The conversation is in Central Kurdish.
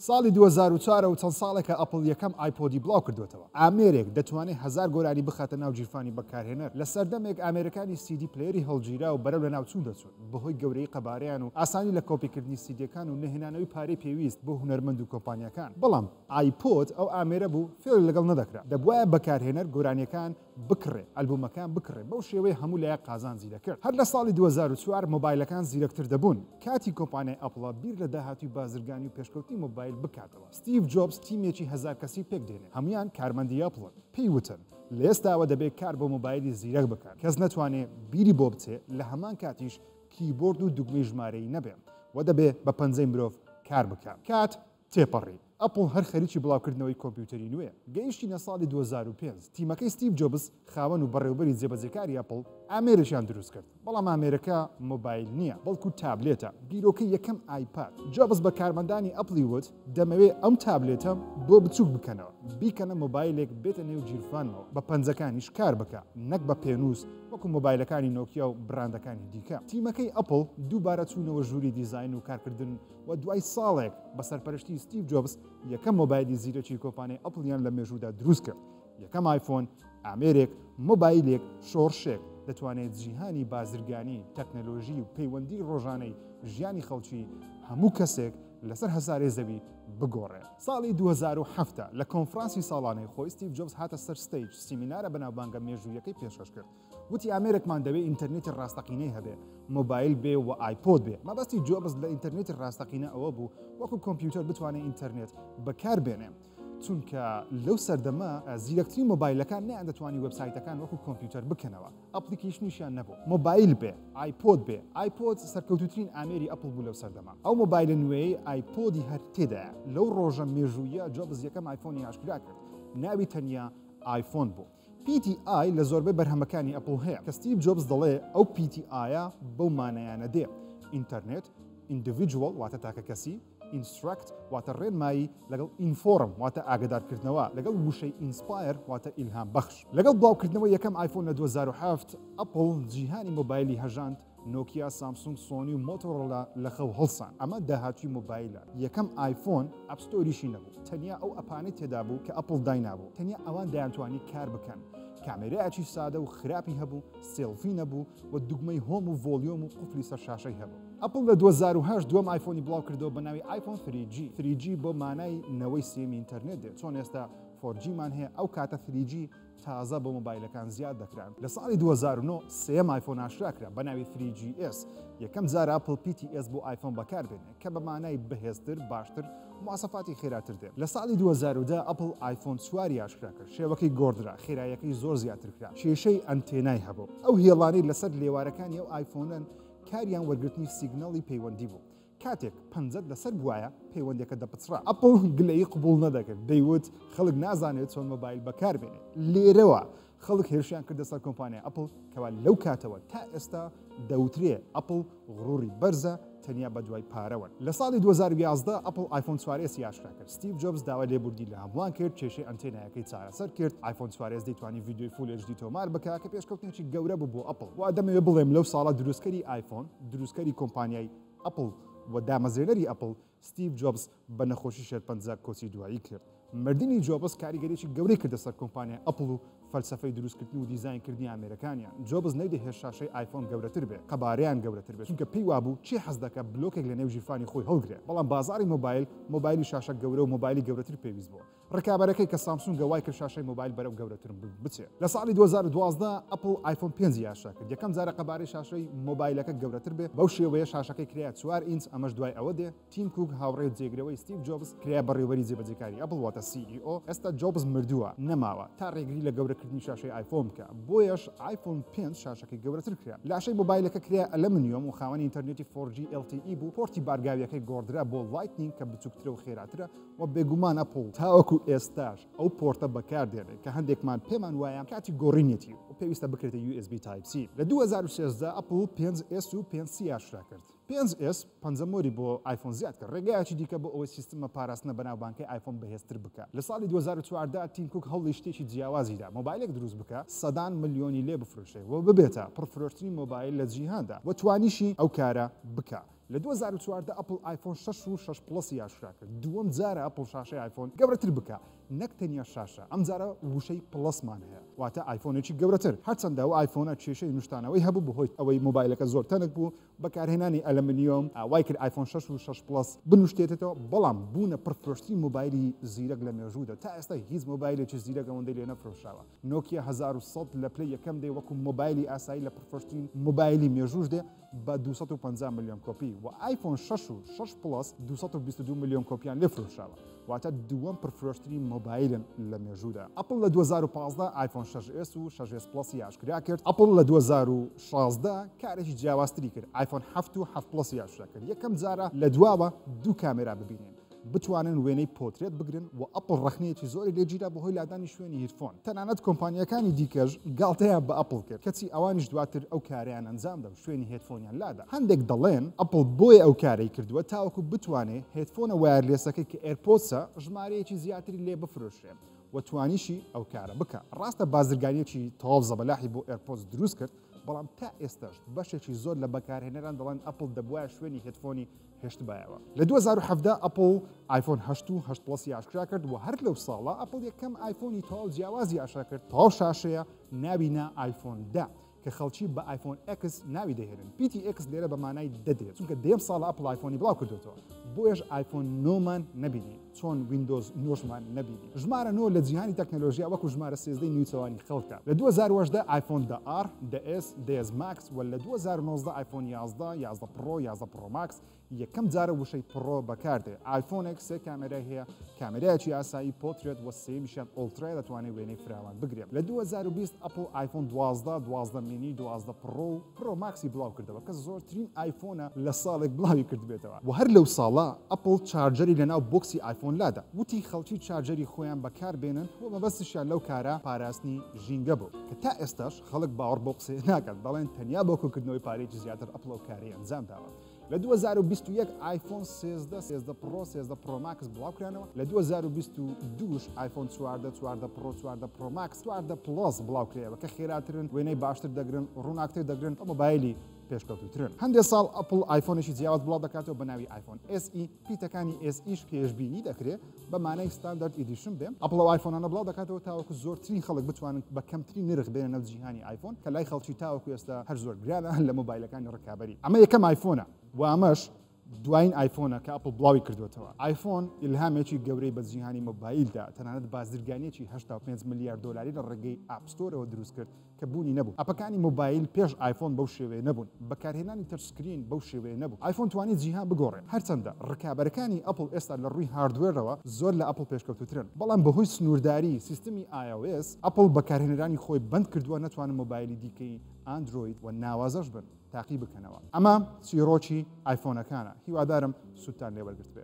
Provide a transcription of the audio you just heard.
ساڵی 2004 و چەند ساڵێکە ئەپڵ یەکەم ئایپۆدی بڵاو کردوێتەوە. ئامێرێک دەتوانێت 1000 گۆرانی بخاتە ناو جیرفانی بەکارهێنەر لە سەردەمێک ئامێرەکانی سیدی پلەیەری هەڵگیرا و بەرەو لە ناوچوو دەچون بەهۆی گەورەی قەبارەیان و ئاسانی لە کۆپیکردنی سیدیەکان و نەهێنانەوەی پارەی پێویست بۆ هونەرمەند و کۆمپانیەکان. بەڵام ئایپۆد ئەو ئامێرە بوو فێر لەگەڵ نەدەکرا، دەبوایە بەکارهێنەر گۆرانیەکان بکڕێ، ئەلبومەکان بکڕێ، بەو شێوەیە هەموو لایەک قازانجی دەکرد. هەر لە ساڵی 2004 مۆبایلەکان زیرەکتر دەبوون، کاتی کۆمپانیای ئەپڵ بیر لە داهاتووی بازرگانی و پێشکەوتی مۆبایل بکاتەوە. ستیڤ جۆبس تیمێکی 1000 کەسی پێک دێنێ، هەمویان کارمەندی ئەپڵن. پێی وتن لە ئێستاوە دەبێت کار بۆ مۆبایلی زیرەک بکات، کەس نەتوانێت بیری بۆ بچێت لە هەمان کاتیش کیبۆرد و دوگمەی ژمارەی نەبێت و دەبێت بە پەنجەی مرۆڤ کار بکات. کات تێپەڕی. ئەپڵ هەر خەریکی بڵاوکردنەوەی کۆمپیوتەری نوێ. گەیشتینە ساڵی 2005 تیمەکەی ستیڤ جۆبس خاوەن و بەڕێوەبەری جێبەجێکاری ئەپڵ ئامێرەشیان دروست کرد. بەڵام ئامێرەکە مۆبایل نییە، بەڵکو تابلێتە، بیرۆکەی یەکەم ئایپاد. جۆبس بە کارمەندانی ئەپڵی وت دەمەوێت ئەم تابلێتە بۆ بچووک بکەنەوە، بیکەنە مۆبایلێک بێتە نێو جیرفانەوە، بە پەنجەکانیش کار بکە، نەک بە پێنووس وەکو مۆبایلەکانی نۆکیا و براندەکانی دیکە. تیمەکەی ئەپڵ دووبارە چوونەوە ژووری دیزاین و کارکردن و دوای ساڵێک بە سەرپەرشتی ستیڤ جۆبس یەکەم مۆبایلی زیرەکی کۆمپانیای ئەپڵیان لە مێژوودا دروست کرد. یەکەم ئایفۆن، ئامێرێک، مۆبایلێک، شۆڕشێک دەتوانێت جیهانی بازرگانی، تەکنەلۆژی و پەیوەندی ڕۆژانەی ژیانی خەڵکی هەموو کەسێک لەسەر هەزارێ زەوی بگۆڕێت. ساڵی 2007 لە کۆنفرانسی ساڵانەی خۆی ستیڤ جۆبس هاتە سەر ستەیج سیمینارە بەناوبانگە مێژوویەکەی پێشکەش کرد. وتی ئامێرێکمان دەوێت ئینتەرنێتی ڕاستەقینەی هەبێ، مۆبایل بێ و ئایپۆد بێ. مەبەستی جۆبس لە ئینتەرنێتی ڕاستەقینە ئەوە بوو وەکو کۆمپیوتەر بتوانێت ئینتەرنێت بەکاربێنێ. چونکە لەو سەردەما زیرەکترین مۆبایلەکان نیان دەتوانی وەبسایتەکان وەکو کۆمپیوتەر بکەنەوە، ئەپلیکیشنیشیان نەبوو. مۆبایل بێ، ئایپۆد بێ، ئایپۆد سەرکەوتوترین ئامێری ئەپڵ بوو لەو سەردەما. ئەو مۆبایلە نوێی ئایپۆدی هەر تێدایە. لەو ڕۆژە مێژوویە جۆبس یەکەم ئایفۆنی ئاشکرا کرد، ناوی تەنیا ئایفۆن بوو. PTI لە زۆربەی بەرهەمەکانی ئەپڵ هەیە کە ستیڤ جۆبس دەڵێ ئەو PTIە بەو مانایانە دێ: ئینتەرنێت، ئیندیڤیدوەڵ واتە تاکە کەسی، ئینستراکت واتە ڕێنمایی، لەگەڵ ئینفۆرم واتە ئاگدارکردنەوە، لەگەڵ وشەی ئینسپایر واتە ئیلهام بەخش. لەگەڵ بڵاوکردنەوەی یەکەم ئایفۆن لە 2007 ئەپڵ جیهانی مۆبایلی هەژاند، نۆکیا، سامسونگ، سۆنی و مۆتۆڕۆلا لە خەو هەڵسان. ئەمە داهاتووی مۆبایلە. یەکەم ئایفۆن ئەپستۆریشی نەبوو، تەنیا ئەو ئەپانەی تێدا بوو کە ئەپڵ داینابوو، تەنیا ئەوان دەیانتوانی کار بکەن. کامێرایەکی سادە و خراپی هەبوو، سێڵفی نەبوو و دوگمەی هۆم و ڤۆلیۆم و قوفلی سەر شاشەی هەبوو. ئەپڵ لە 2008 دووەم ئایفۆنی بڵاو کردەوە بە ناوی ئایفۆن 3G. 3G بۆ مانای نەوەی سێمی ئینتەرنێت دێت، چۆن ئێستا 4Gمان هەیە، ئەو کاتە 3G تازە بۆ مۆبایلەکان زیاد دەکران. لە ساڵی 2009 سێم ئایفۆن ئاشکراکرا بە ناوی 3GS. یەکەم جار ئەپڵ PTS بۆ ئایفۆن بەکاربێنێ کە بە مانای بەهێزتر، باشتر، مواصفاتی خێراتر دێت. لە ساڵی 2010 ئەپڵ ئایفۆن 4 ئاشکرا کرد، شێوەکەی گۆڕدرا، خێراییەکەی زۆر زیاتر کرا، کێشەی ئەنتێنای هەبوو. ئەو هێڵانەی لەسەر لێوارەکانی ئەو ئایفۆنن کاریان وەرگرتنی سیگنەڵی پەیوەندی بوو. کاتێک پەنجەت لەسەر بووایە پەیوەندێکە دەپچرا. ئەپڵ گلەیی قبوڵ نەدەکرد، دەیوت خەڵک نازانێت چۆن مۆبایل بەکاربێنێ. لێرەوە خەڵک هێرشیان کردە سەر کۆمپانیای ئەپڵ کەوا لەو کاتەوە تا ئێستا دەوترێ ئەپڵ غڕوری بەرزە، تەنیا بە دوای پارەوە. لە ساڵی 2011 ئەپڵ ئایفۆن 4S ئاشکرا کرد. ستیڤ جۆبس داوای لێبوردی لە هەمووان کرد، کێشەی ئەنتێنایەکەی چارەسەر کرد. ئایفۆن 4S دەیتوانی ڤیدیۆی فول HD تۆمار بکات کە پێشکەوتنێکی گەورە بوو بۆ ئەپڵ. وا دەمەوێت بڵێم لەو ساڵە دروستکەری ئایفۆن، دروستکەری کۆمپانیای ئەپڵ و دامەزرێنەری ئەپڵ ستیڤ جۆبس بە نەخۆشی شێرپەنجە کۆچی دوایی کرد. مردنی جۆبس کاریگەریی گەورەی کردە سەر کۆمپانیای ئەپڵ و فەلسەفەی دروستکردن و دیزاینکردنی ئامێرەکانیان. جۆبس نەیدەهێشت شاشەی ئایفۆن گەورەتر بێ، قەبارەیان گەورەتر بێت، چونکە پێی وابوو چی حەز دەکات بلۆکێک لە نێو ژیرفانی خۆی هەڵگرێت. بەڵام بازاری مۆبایلی شاشە گەورە و مۆبایلی گەورەتر پێویست بووە. ڕکابەرەکەی کە سامسونگ گەوای کرد شاشەی مۆبایل بەرەو گەورەتر بچێت. لە ساڵی 2012 ئەپڵ ئایفۆن 5 ئاشکرا کرد. یەکەم جارە قەبارەی شاشەی مۆبایلەکە گەورەتر بێ، بەو شێوەیە شاشەکەی کریا 4 ئینچ، ئەمەش دوای ئەوە دێ. تیم کوک هاوڕێ جێگرەوەی ستیڤ جۆبس کریا بەڕێوەبەری جێبەجێکاری ئەپڵ واتە CEO. ئێستا جۆبس مردووە، نەماوە تا ڕێگری لە گەورەکردنی شاشەی ئایفۆن بکە. بۆیەش ئایفۆن 5 شاشەکەی گەورەتر کرا. لاشەی مۆبایلەکە کریا ئەلەمنیۆم و خاوەنی ئینتەرنێتی 4G LTE بوو. پۆرتی بارگاویەکەی گۆڕدرا بۆ لایتنینگ کە بچووکترە و خێراترە و بێگومان ئەپڵ تاوەکو ئێستاش ئەو پۆرتە بەکاردێنێت کە هەندێکمان پێمان وایە کاتی گۆڕینێتی و پێویستە بکرێتە USB Type-C. لە 2016 ئەپڵ 5S و 5C ئاشکرا کرد. 5S پەنجەمۆری بۆ ئایفۆن زیاد کرد، ڕێگایەکی دیکە بۆ ئەوەی سیستەمە پاراستنە بەناوبانکەی ئایفۆن بەهێزتر بکات. لە ساڵی 2014 تیم کوک هەوڵی شتێکی جیاوازیدا مۆبایلێک دروست بکات 100 ملیۆنی لێ بفرۆشێ و ببێتە پڕفرۆشترین مۆبایل لە جیهاندا و توانیشی ئەو کارە بکات. لە 2014 ئەپل ئایفۆن 6 و 6 پلس یاشرا کرد دووەم جارە ئەپل شاشەی ئایفۆن گەورەتر بکە نەک تەنیا شاشە ئەم جارە وشەی پلسمان هەیە واتە ئایفۆنێکی گەورەتر هەرچەندە ئەو ئایفۆنە کێشەی نیشتانەوەی هەبوو بەهۆی ئەوەی مۆبایلەکە زۆر تەنک بوو بەکارهێنانی ئەلەمینیۆم وای کرد ئایفۆن 6 و 6 پلس بنوشتێتەوە بەڵام بوونە پرفرۆشتی مۆبایلی زیرەک لە مێژوودا تا ئێستا هیچ مۆبایلێکی زیرەک ئەوەندەی لێ نەفرۆشاوە نۆکیا 1100 لە پلەی یەکەم دێ وەکو مۆبایلی ئاسایی لە پرفرۆشتین مۆبایلی مێژووش دێ بە 250 میلیۆن کۆپی و ئایفۆن 6 و 6 پلس 222 میلیۆن کۆپیان لێ فرۆشاوە واتە دووەم پرفرۆشترین مۆبایلن لە مێژوودا ئەپل لە 2015 ئایفۆن 6S و 6S پلس یاشکرا کرد ئەپل لە 2016 کارێکی جیاوازتری کرد ئایفۆن 7 و 7 پلس یاشکرا کرد یەکەم جارە لە دواوە دوو کامێرا ببینین بتوانن وێنەی پۆترێت بگرن و ئەپل ڕخنەیەکی زۆری لێگیرا بەهۆی لادانی شوێنی هیرفۆن تەنانەت کۆمپانیەکانی دیکەش گاڵتەیە بە ئەپل کرد کەچی ئەوانیش دواتر ئەو کاریان ئەنجامدا و شوێنی هێدفۆنیان لادا هەندێک دەڵێن ئەپل بۆیە ئەو کارەی کردووە تاوەکو بتوانێت هێدفۆنە وایرلێسەکەی کە ئێرپۆسە ژمارەیەکی زیاتری لێ بفرۆشێ و توانیشی ئەو کارە بکە ڕاستە بازرگانیەکی تەواو زەبەلاحی بۆ ئێرپۆس دروست کرد بەڵام تا ئێستاش بەشێکی زۆر لە بەکارهێنەران دەڵێن ئەپل دەبوایە شوێنی هێدفۆنی هێشت بایەوە لە 2017 ئەپل ئایفۆن 8 و 8 پلس یاشکرا کرد و هەر لەو ساڵە ئەپل یەکەم ئایفۆنی تەواو جیاوازی ئاشا کرد تەواو شاشەیە ناوینا ئایفۆن 10 کە خەڵکی بە ئایفۆن X ناوی دەهێنن PTX لێرە بە مانای دەدرێت چونکە دێم ساڵە ئەپل ئایفۆنی بڵاو کردوێتەوە بۆیش ئایفۆن 9مان نەبینی چۆن ویندۆز 9مان نەبینی ژمارە 9 لە جیهانی تەکنۆلۆژیا وەکو ژمارە 13 نیوتەوانی خەڵکە لە 2018 ئایفۆن 10R 10S 10S Max و لە 2019 ئایفۆن 11 11 پرۆ 11 پرۆ ماکس یەکەم جارە وشەی پڕۆ بەکاردێ ئایفۆنێک سێ کامێرای هەیە کامێرایەکی ئاسایی پۆترێت و سێمیشیان ئۆڵترای دەتوانێت وێنەی فراوان بگرێت لە 2020 ئەپل ئایفۆن 12 12 مینی 12 پرۆ پرۆ ماکسی بڵاو کردەوە کە زۆرترین ئایفۆنە لە ساڵێک بڵاوی کردبێتەوە و هەر لەو ساڵە ئەپل چارجەری لەناو بۆکسی ئایفۆن لادا وتی خەڵکی چارجەری خۆیان بەکاربێنن و مەبەستیشیان لەو کارە پاراستنی ژینگە بوو کە تا ئێستاش خەڵک باوەڕ بۆ قسە ناکات بەڵێن تەنیا بۆ کۆکردنەوەی پارێکی زیاتر ئەپل و کاری ئەنجام داوە لە 2021 ئایفۆن 13 13 پرۆ 13 پرۆ ماکس بڵاوکرانەوە لە 2022 ئایفۆن 14 14 پرۆ 14 پرۆ ماکس 14 پلس بڵاوکرێەوە کە خێراترن وێنەی باشتر دەگرن ڕووناکتر دەگرن ئەو مۆبایلی پێشکەوتوترن هەندێک ساڵ ئەپل ئایفۆنێکی جیاواز بڵاو دەکاتەوە بە ناوی ئایفۆن SE پیتەکانی SEش پێشبینی دەکرێت بە مانای ستاندارد ئیدیشن بێ ئەپل ئەو ئایفۆنانە بڵاو دەکاتەوە تاوەکو زۆرترین خەڵک بتوانن بە کەمترین نرخ بێنە نەو جیهانی ئایفۆن کە لای خەڵکی تاوەکو ئێستا هەر زۆر گرانە لە مۆبایلەکانی ڕکابەری ئەمە یەکەم ئایفۆنە و ئەمەش دوایین ئایفۆنە کە ئەپل بڵاوی کردوێتەوە ئایفۆن ئیلهامێکی گەورەی بە جیهانی مۆبایلدا تەنانەت بازرگانیەکی 85 میلیارد دلاری لە ڕێگەی ئاپستۆرەوە دروست کرد کە بوونی نەبوو ئەپەکانی مۆبایل پێش ئایفۆن بەو شێوەیە نەبوون بەکارهێنانی تەچسکرین بەو شێوەیە نەبوو ئایفۆن توانێت جیهان بگۆڕێت هەرچەندە ڕکابەرەکانی ئەپل ئێستا لە ڕووی هاردوێرەوە زۆر لە ئەپل پێشکەوتوترن بەڵام بەهۆی سنوورداری سیستمی iOS ئەپل بەکارهێنەرانی خۆی بند کردووە نەتوانن مۆبایلی دیکەی ئاندروید و ناوازەش بن تاقی بکەنەوە ئەمە چیرۆکی ئایفۆنەکانە هیوادارم سوودتان لێوەرگرت بێت